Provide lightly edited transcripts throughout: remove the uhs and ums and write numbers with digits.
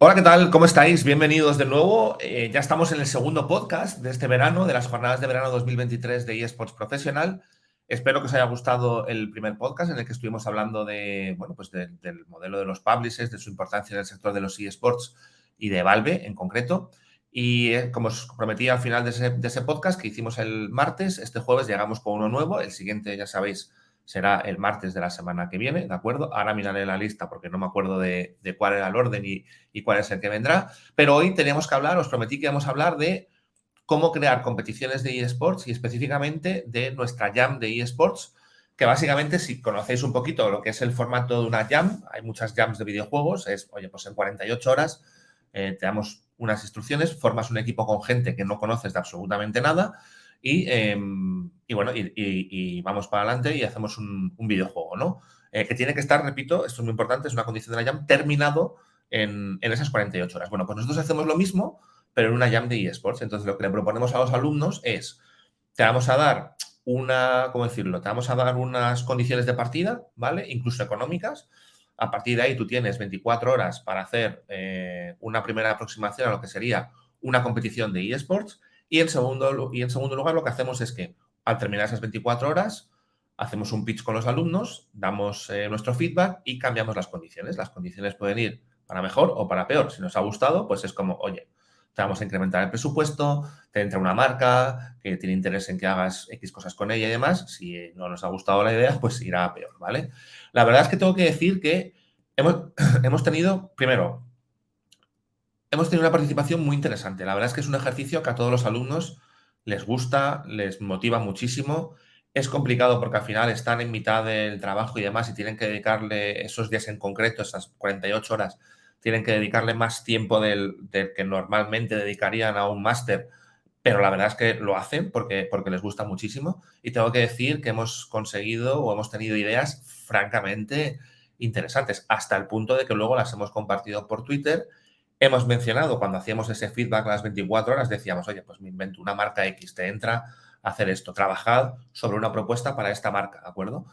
Hola, ¿qué tal? ¿Cómo estáis? Bienvenidos de nuevo. Ya estamos en el segundo podcast de este verano, de las jornadas de verano 2023 de eSports Profesional. Espero que os haya gustado el primer podcast en el que estuvimos hablando de, bueno, pues del modelo de los publishers, de su importancia en el sector de los eSports y de Valve en concreto. Y como os prometí al final de ese podcast que hicimos el martes, este jueves llegamos con uno nuevo. El siguiente, ya sabéis, será el martes de la semana que viene, ¿de acuerdo? Ahora miraré la lista porque no me acuerdo de cuál era el orden y cuál es el que vendrá. Pero hoy tenemos que hablar, os prometí que íbamos a hablar de cómo crear competiciones de eSports y específicamente de nuestra Jam de eSports, que básicamente, si conocéis un poquito lo que es el formato de una Jam, hay muchas Jams de videojuegos, es, oye, pues en 48 horas te damos unas instrucciones, formas un equipo con gente que no conoces de absolutamente nada y bueno, y vamos para adelante y hacemos un videojuego, ¿no? Que tiene que estar, repito, esto es muy importante, es una condición de la Jam, terminado en esas 48 horas. Bueno, pues nosotros hacemos lo mismo, pero en una Jam de eSports. Entonces, lo que le proponemos a los alumnos es, te vamos a dar ¿cómo decirlo? Te vamos a dar unas condiciones de partida, ¿vale? Incluso económicas. A partir de ahí tú tienes 24 horas para hacer una primera aproximación a lo que sería una competición de eSports y en segundo lugar lo que hacemos es que al terminar esas 24 horas hacemos un pitch con los alumnos, damos nuestro feedback y cambiamos las condiciones. Las condiciones pueden ir para mejor o para peor. Si nos ha gustado, pues es como, oye, te vamos a incrementar el presupuesto, te entra una marca que tiene interés en que hagas X cosas con ella y demás. Si no nos ha gustado la idea, pues irá a peor, ¿vale? La verdad es que tengo que decir que hemos tenido, primero, hemos tenido una participación muy interesante. La verdad es que es un ejercicio que a todos los alumnos les gusta, les motiva muchísimo. Es complicado porque al final están en mitad del trabajo y demás y tienen que dedicarle esos días en concreto, esas 48 horas, tienen que dedicarle más tiempo del que normalmente dedicarían a un máster, pero la verdad es que lo hacen porque les gusta muchísimo. Y tengo que decir que hemos conseguido o hemos tenido ideas francamente interesantes, hasta el punto de que luego las hemos compartido por Twitter. Hemos mencionado cuando hacíamos ese feedback a las 24 horas, decíamos, oye, pues me invento una marca X, te entra a hacer esto, trabajad sobre una propuesta para esta marca, ¿de acuerdo?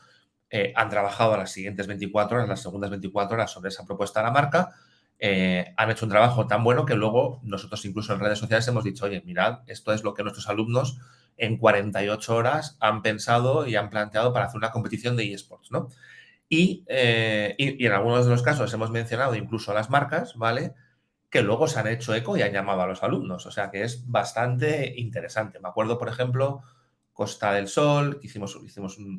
Han trabajado a las siguientes 24 horas, las segundas 24 horas sobre esa propuesta de la marca, han hecho un trabajo tan bueno que luego nosotros incluso en redes sociales hemos dicho, oye, mirad, esto es lo que nuestros alumnos en 48 horas han pensado y han planteado para hacer una competición de eSports, ¿no? Y en algunos de los casos hemos mencionado incluso a las marcas, ¿vale? Que luego se han hecho eco y han llamado a los alumnos. O sea que es bastante interesante. Me acuerdo, por ejemplo, Costa del Sol, que hicimos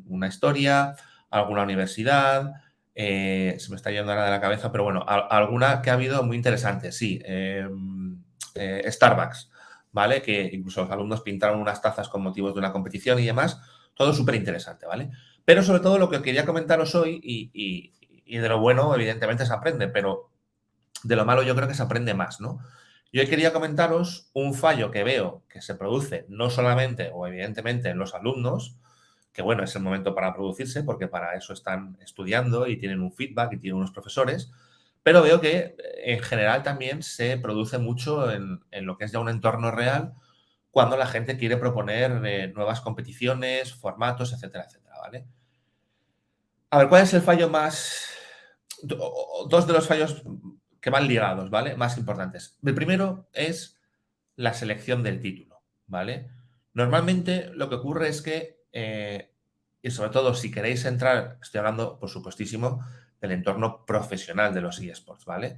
una historia, alguna universidad, se me está yendo ahora de la cabeza, pero bueno, alguna que ha habido muy interesante, sí. Starbucks, ¿vale? Que incluso los alumnos pintaron unas tazas con motivos de una competición y demás. Todo súper interesante, ¿vale? Pero sobre todo lo que quería comentaros hoy, y de lo bueno, evidentemente, se aprende, pero de lo malo yo creo que se aprende más, ¿no? Yo hoy quería comentaros un fallo que veo que se produce no solamente o evidentemente en los alumnos, que bueno, es el momento para producirse porque para eso están estudiando y tienen un feedback y tienen unos profesores, pero veo que en general también se produce mucho en lo que es ya un entorno real cuando la gente quiere proponer nuevas competiciones, formatos, etcétera, etcétera, ¿vale? A ver, ¿cuál es el fallo más? Dos de los fallos que van ligados, ¿vale? Más importantes. El primero es la selección del título, ¿vale? Normalmente lo que ocurre es que, y sobre todo si queréis entrar, estoy hablando, por supuestísimo, del entorno profesional de los eSports, ¿vale?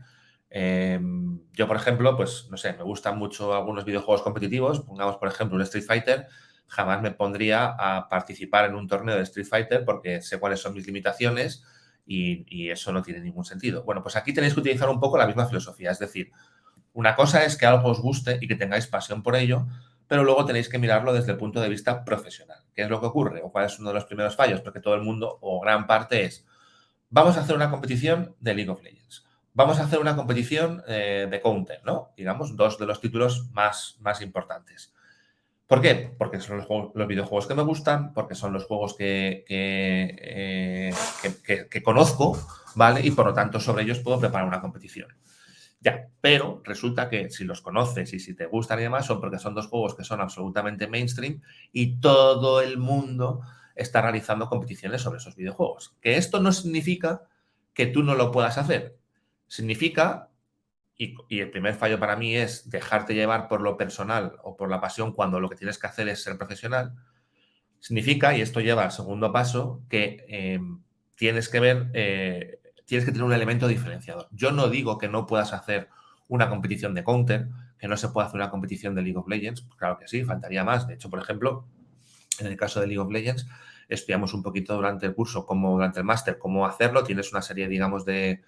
Yo, por ejemplo, pues, no sé, me gustan mucho algunos videojuegos competitivos, pongamos, por ejemplo, un Street Fighter, jamás me pondría a participar en un torneo de Street Fighter porque sé cuáles son mis limitaciones y eso no tiene ningún sentido. Bueno, pues aquí tenéis que utilizar un poco la misma filosofía, es decir, una cosa es que algo os guste y que tengáis pasión por ello, pero luego tenéis que mirarlo desde el punto de vista profesional. ¿Qué es lo que ocurre? ¿O cuál es uno de los primeros fallos? Porque todo el mundo, o gran parte, es, vamos a hacer una competición de League of Legends. Vamos a hacer una competición de Counter, ¿no? Digamos, dos de los títulos más importantes. ¿Por qué? Porque son los videojuegos que me gustan, porque son los juegos que conozco, ¿vale? Y por lo tanto sobre ellos puedo preparar una competición. Ya, pero resulta que si los conoces y si te gustan y demás, son porque son dos juegos que son absolutamente mainstream y todo el mundo está realizando competiciones sobre esos videojuegos. Que esto no significa que tú no lo puedas hacer. Significa y el primer fallo para mí es dejarte llevar por lo personal o por la pasión cuando lo que tienes que hacer es ser profesional, significa, y esto lleva al segundo paso, que tienes que ver, tienes que tener un elemento diferenciador. Yo no digo que no puedas hacer una competición de Counter, que no se pueda hacer una competición de League of Legends, claro que sí, faltaría más. De hecho, por ejemplo, en el caso de League of Legends, estudiamos un poquito durante el curso, durante el máster, cómo hacerlo. Tienes una serie, digamos, de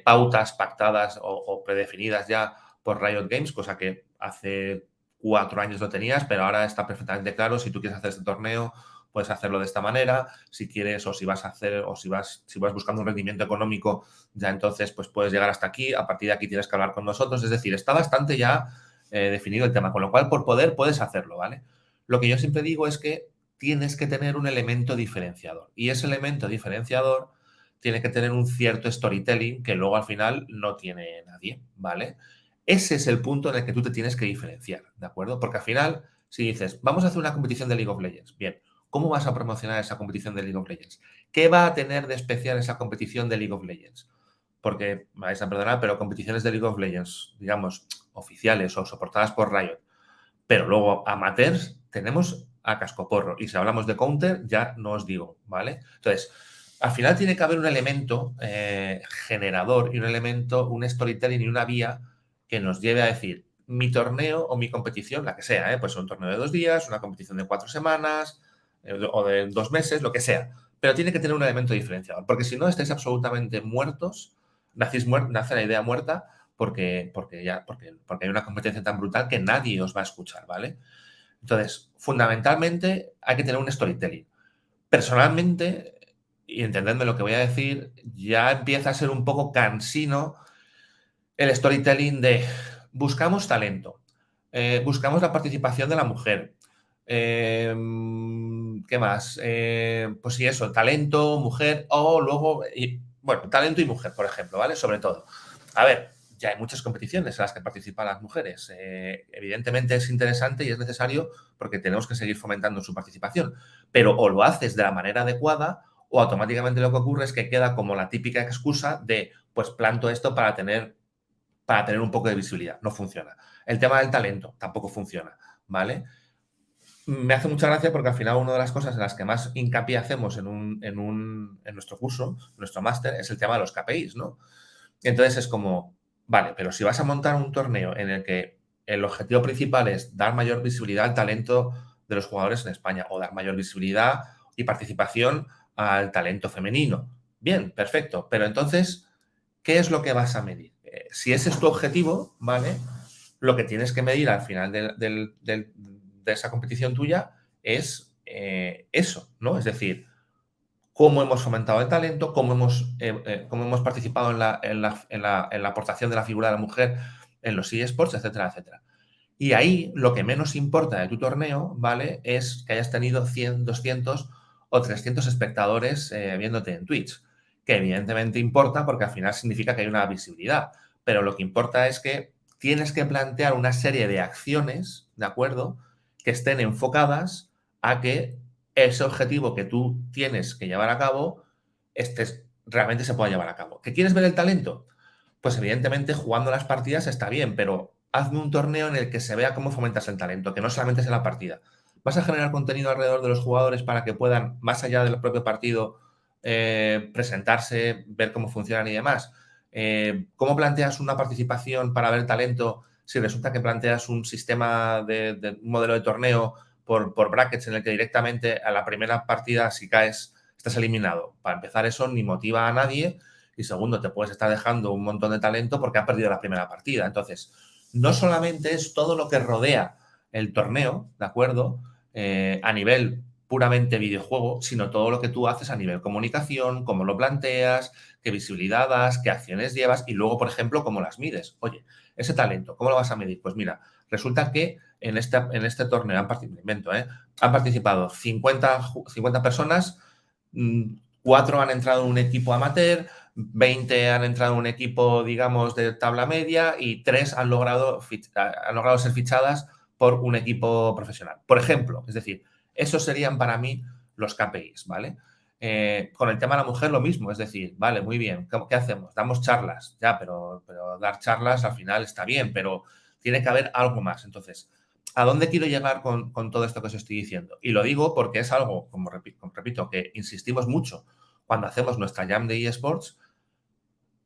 pautas pactadas o predefinidas ya por Riot Games, cosa que hace 4 años lo tenías, pero ahora está perfectamente claro. Si tú quieres hacer este torneo, puedes hacerlo de esta manera. Si quieres, o si vas a hacer, o si vas buscando un rendimiento económico, ya entonces pues puedes llegar hasta aquí. A partir de aquí tienes que hablar con nosotros. Es decir, está bastante ya definido el tema, con lo cual por poder puedes hacerlo, ¿vale? Lo que yo siempre digo es que tienes que tener un elemento diferenciador, y ese elemento diferenciador tiene que tener un cierto storytelling que luego al final no tiene nadie, ¿vale? Ese es el punto en el que tú te tienes que diferenciar, ¿de acuerdo? Porque al final, si dices, vamos a hacer una competición de League of Legends, bien, ¿cómo vas a promocionar esa competición de League of Legends? ¿Qué va a tener de especial esa competición de League of Legends? Porque, me vais a perdonar, pero competiciones de League of Legends, digamos, oficiales o soportadas por Riot, pero luego amateurs tenemos a cascoporro. Y si hablamos de Counter, ya no os digo, ¿vale? Entonces, al final tiene que haber un elemento generador y un elemento, un storytelling y una vía que nos lleve a decir, mi torneo o mi competición, la que sea, pues un torneo de 2 días, una competición de 4 semanas o de 2 meses, lo que sea. Pero tiene que tener un elemento diferenciador, porque si no estáis absolutamente muertos, nace la idea muerta porque hay una competencia tan brutal que nadie os va a escuchar, ¿vale? Entonces, fundamentalmente hay que tener un storytelling. Personalmente, y entendedme lo que voy a decir, ya empieza a ser un poco cansino el storytelling de buscamos talento, buscamos la participación de la mujer. ¿Qué más? Pues sí, eso, talento, mujer, o luego, bueno, talento y mujer, por ejemplo, ¿vale? Sobre todo. A ver, ya hay muchas competiciones en las que participan las mujeres. Evidentemente es interesante y es necesario porque tenemos que seguir fomentando su participación, pero o lo haces de la manera adecuada o automáticamente lo que ocurre es que queda como la típica excusa de, pues planto esto para tener un poco de visibilidad. No funciona. El tema del talento tampoco funciona, ¿vale? Me hace mucha gracia porque al final una de las cosas en las que más hincapié hacemos en nuestro curso, en nuestro máster, es el tema de los KPIs, ¿no? Entonces es como, vale, pero si vas a montar un torneo en el que el objetivo principal es dar mayor visibilidad al talento de los jugadores en España o dar mayor visibilidad y participación al talento femenino, bien, perfecto, pero entonces, ¿qué es lo que vas a medir? Si ese es tu objetivo, ¿vale? Lo que tienes que medir al final de esa competición tuya es eso, ¿no? Es decir, cómo hemos fomentado el talento, cómo hemos participado en la aportación de la figura de la mujer en los eSports, etcétera, etcétera. Y ahí lo que menos importa de tu torneo, ¿vale? Es que hayas tenido 100, 200 o 300 espectadores viéndote en Twitch, que evidentemente importa porque al final significa que hay una visibilidad, pero lo que importa es que tienes que plantear una serie de acciones, ¿de acuerdo?, que estén enfocadas a que ese objetivo que tú tienes que llevar a cabo realmente se pueda llevar a cabo. ¿Que quieres ver el talento? Pues evidentemente jugando las partidas está bien, pero hazme un torneo en el que se vea cómo fomentas el talento, que no solamente sea la partida. ¿Vas a generar contenido alrededor de los jugadores para que puedan, más allá del propio partido, presentarse, ver cómo funcionan y demás? ¿Cómo planteas una participación para ver talento si resulta que planteas un sistema de un modelo de torneo por brackets en el que directamente a la primera partida, si caes, estás eliminado? Para empezar, eso ni motiva a nadie y segundo, te puedes estar dejando un montón de talento porque has perdido la primera partida. Entonces, no solamente es todo lo que rodea el torneo, ¿de acuerdo? A nivel puramente videojuego, sino todo lo que tú haces a nivel comunicación, cómo lo planteas, qué visibilidad das, qué acciones llevas y luego, por ejemplo, cómo las mides. Oye, ese talento, ¿cómo lo vas a medir? Pues mira, resulta que en este torneo han participado 50 personas, 4 han entrado en un equipo amateur, 20 han entrado en un equipo, digamos, de tabla media y 3 han logrado ser fichadas por un equipo profesional. Por ejemplo, es decir, esos serían para mí los KPIs, ¿vale? Con el tema de la mujer lo mismo, es decir, vale, muy bien, ¿qué hacemos? Damos charlas, ya, pero dar charlas al final está bien, pero tiene que haber algo más. Entonces, ¿a dónde quiero llegar con todo esto que os estoy diciendo? Y lo digo porque es algo, como repito, que insistimos mucho cuando hacemos nuestra jam de eSports,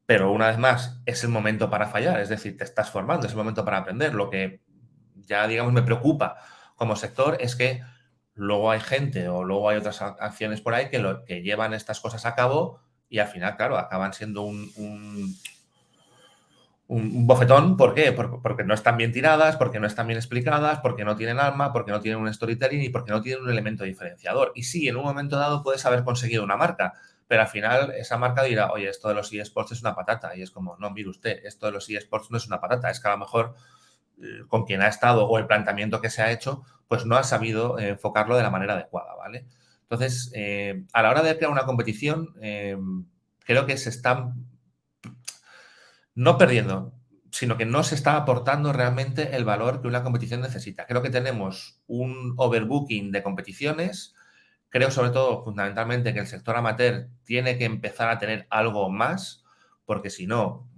pero una vez más, es el momento para fallar, es decir, te estás formando, es el momento para aprender. Lo que ya, digamos, me preocupa como sector es que luego hay gente o luego hay otras acciones por ahí que llevan estas cosas a cabo y al final, claro, acaban siendo un bofetón. ¿Por qué? Porque no están bien tiradas, porque no están bien explicadas, porque no tienen alma, porque no tienen un storytelling y porque no tienen un elemento diferenciador. Y sí, en un momento dado puedes haber conseguido una marca, pero al final esa marca dirá, oye, esto de los eSports es una patata. Y es como, no, mire usted, esto de los eSports no es una patata. Es que a lo mejor con quien ha estado o el planteamiento que se ha hecho, pues no ha sabido enfocarlo de la manera adecuada, ¿vale? Entonces, a la hora de crear una competición, creo que se están no perdiendo, sino que no se está aportando realmente el valor que una competición necesita. Creo que tenemos un overbooking de competiciones. Creo, sobre todo, fundamentalmente, que el sector amateur tiene que empezar a tener algo más, porque si no,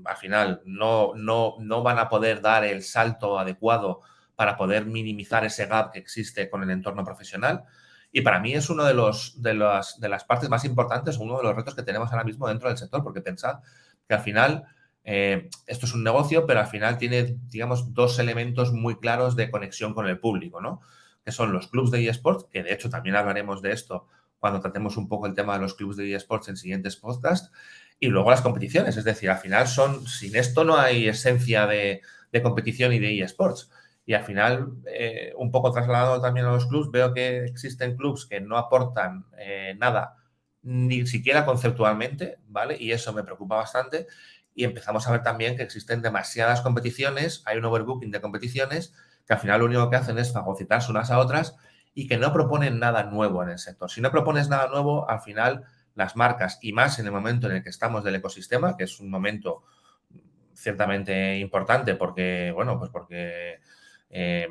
al final no van a poder dar el salto adecuado para poder minimizar ese gap que existe con el entorno profesional. Y para mí es uno de las partes más importantes, uno de los retos que tenemos ahora mismo dentro del sector, porque pensad que al final esto es un negocio, pero al final tiene, digamos, dos elementos muy claros de conexión con el público, ¿no? Que son los clubs de eSports, que de hecho también hablaremos de esto cuando tratemos un poco el tema de los clubs de eSports en siguientes podcasts, y luego las competiciones, es decir, al final sin esto no hay esencia de competición y de eSports. Y al final, un poco trasladado también a los clubs, veo que existen clubs que no aportan nada, ni siquiera conceptualmente, ¿vale? Y eso me preocupa bastante. Y empezamos a ver también que existen demasiadas competiciones, hay un overbooking de competiciones que al final lo único que hacen es fagocitarse unas a otras y que no proponen nada nuevo en el sector. Si no propones nada nuevo, al final las marcas, y más en el momento en el que estamos del ecosistema, que es un momento ciertamente importante porque, bueno, pues eh,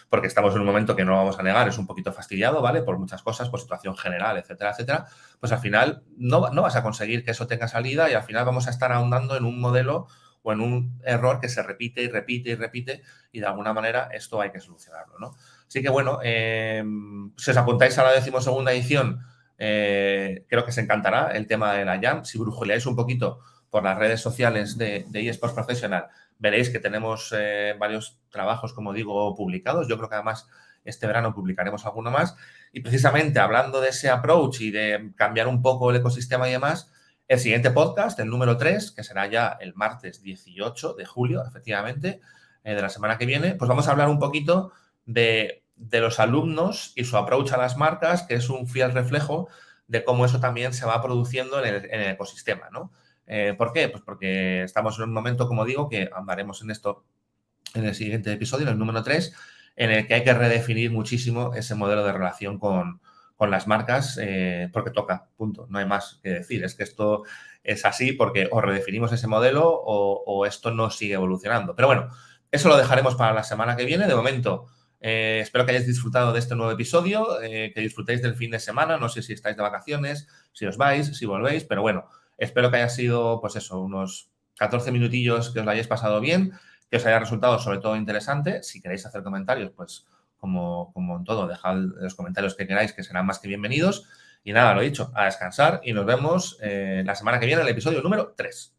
porque estamos en un momento que no vamos a negar, es un poquito fastidiado, ¿vale? Por muchas cosas, por situación general, etcétera, etcétera, pues al final no vas a conseguir que eso tenga salida y al final vamos a estar ahondando en un modelo o en un error que se repite y repite y repite y de alguna manera esto hay que solucionarlo, ¿no? Así que bueno, si os apuntáis a la 12ª edición, creo que os encantará el tema de la Jam. Si brujuleáis un poquito por las redes sociales de eSports Professional, veréis que tenemos varios trabajos, como digo, publicados. Yo creo que además este verano publicaremos alguno más. Y precisamente hablando de ese approach y de cambiar un poco el ecosistema y demás, el siguiente podcast, el número 3, que será ya el martes 18 de julio, efectivamente, de la semana que viene, pues vamos a hablar un poquito de los alumnos y su approach a las marcas, que es un fiel reflejo de cómo eso también se va produciendo en el ecosistema, ¿no? ¿Por qué? Pues porque estamos en un momento, como digo, que andaremos en esto en el siguiente episodio, en el número 3, en el que hay que redefinir muchísimo ese modelo de relación con las marcas, porque toca, punto. No hay más que decir. Es que esto es así porque o redefinimos ese modelo o esto no sigue evolucionando. Pero bueno, eso lo dejaremos para la semana que viene. De momento, espero que hayáis disfrutado de este nuevo episodio, que disfrutéis del fin de semana. No sé si estáis de vacaciones, si os vais, si volvéis, pero bueno, espero que haya sido, pues eso, unos 14 minutillos que os lo hayáis pasado bien, que os haya resultado sobre todo interesante. Si queréis hacer comentarios, pues como en todo, dejad los comentarios que queráis, que serán más que bienvenidos. Y nada, lo dicho, a descansar y nos vemos la semana que viene en el episodio número 3.